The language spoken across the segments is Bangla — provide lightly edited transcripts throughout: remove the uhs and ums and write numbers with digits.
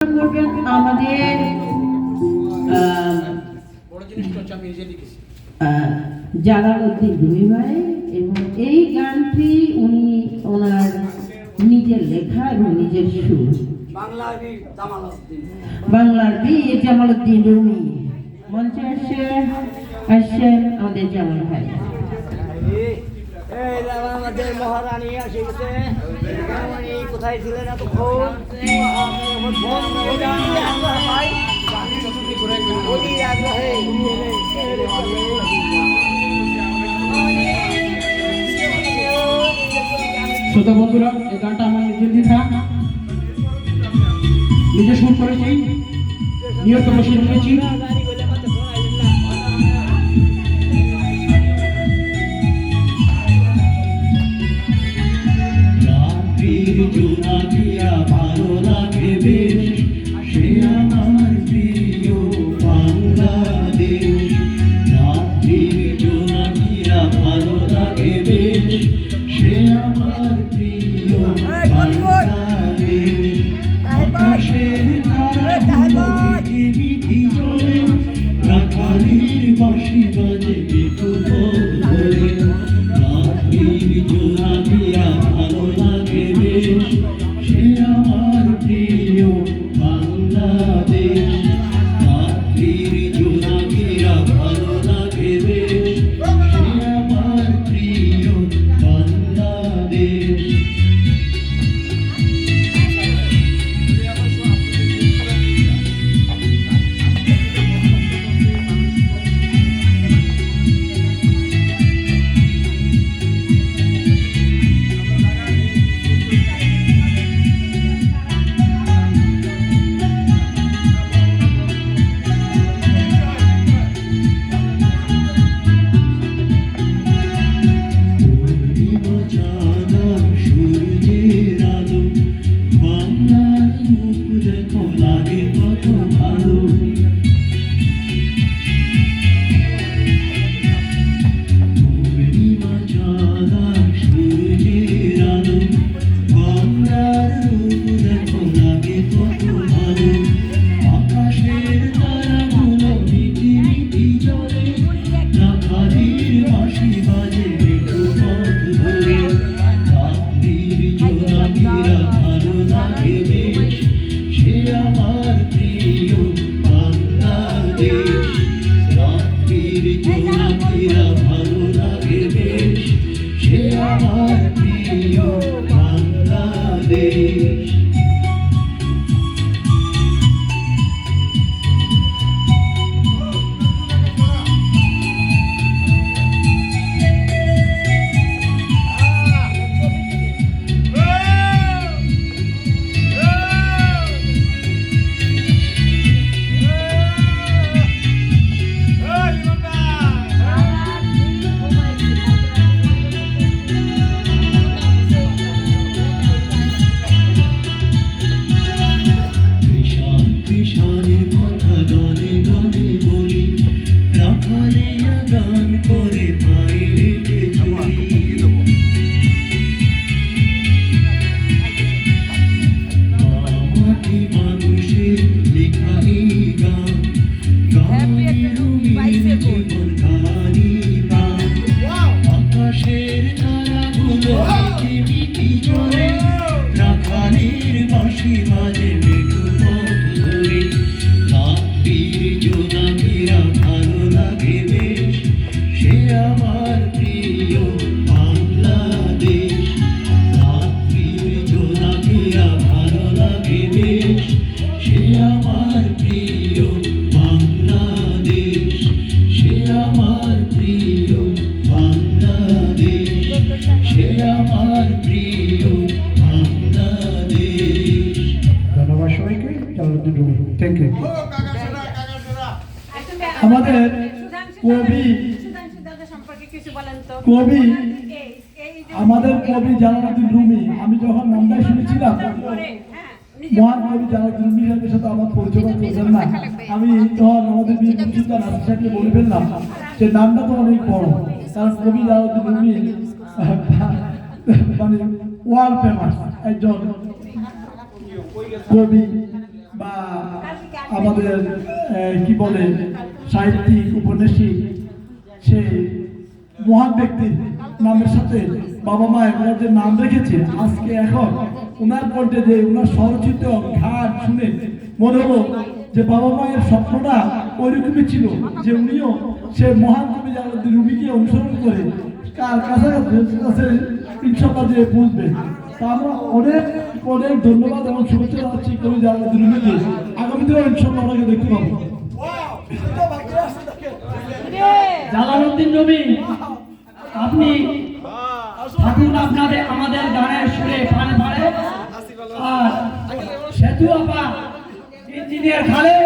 করবেন আমাদের জালালউদ্দিন রুমি ভাই, এবং এই গানটি উনি ওনার নিজের লেখা এবং নিজের সুর। বাংলার বীর জামালউদ্দিন রুমি মঞ্চে আসছেন আমাদের জামাল ভাই। আমাদের মহারানী আসে গেছে। কোথায় ছিলেন এতক্ষণ? শ্রোতা বন্ধুরা, এই গানটা আমার নিজের লেখা, নিজে সুর করেছি, নিয়ত বসে রেখেছি। জোনাকিয়া ভালো লাগে বেশ, সে আমার প্রিয় বাংলাদেশ। রাত্রির জোনাকিয়া ভালো লাগে বেশ, সে আমার প্রিয় বাংলাদেশ। আকাশের তারাগুলো মিঠি জলে, রাখালির বাঁশি বাজে একটু ধরে। রাত্রির জোনাকিয়া ভালো লাগে বেশ, সে আমার প্রিয় বাংলাদেশ। রাত্রির জোনাকিয়া ভালো লাগে বেশ, সে আমার প্রিয় বাংলাদেশ। আমাদের কবি আমাদের কবি জালালউদ্দিন রুমি, আমি যখন নামটা শুনেছিলাম, মহান কবি জালালউদ্দিন রুমি সাহেবের সাথে আমার পরিচয় করছেন না, আমি তখন আমাদের বীর মুক্তিযোদ্ধা নাসির সাহেবকে বলে ফেললাম যে নামটা তো অনেক বড়, কারণ কবি জালালউদ্দিন রুমি মানে ওয়ার্ল্ড ফেমাস একজন কবি বা আমাদের কি বলে সাহিত্যিক উপন্যাসিক সেই মহান ব্যক্তির নামের সাথে বাবা মা ওনার যে নাম রেখেছে, আজকে এখন ওনার কণ্ঠে যে ওনার স্বরচিত গান শুনে মনে হলো যে বাবা মায়ের স্বপ্নটা ওইরকমই ছিল, যে উনিও সে মহান কবি জালালউদ্দিন রুমিকে অনুসরণ করে কাছাকাছি ইনশাআল্লাহ যে বুঝবে। তা আমরা অনেক অনেক ধন্যবাদ এবং শুভেচ্ছা জানাচ্ছি কবি জালালউদ্দিন রুমিকে। আগামী দিনে ইনশাআল্লাহ ওনাকে দেখতে পাবো। জালালউদ্দিন রুমি, আপনি থাকুন আপনাদের আমাদের গানের সুরে প্রাণ ভরে। আর সেতু আপা ইঞ্জিনিয়ার খালে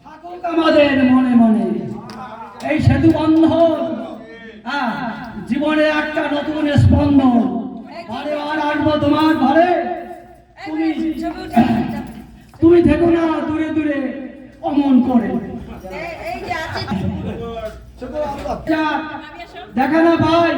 থাকুক আমাদের মনে মনে। এই সেতু বন্ধন জীবনে একটা নতুন স্পন্দন। বারে বার আসবো তোমার ঘরে, তুমি থেকো না দূরে দূরে অমন করে। দেখা না ভাই।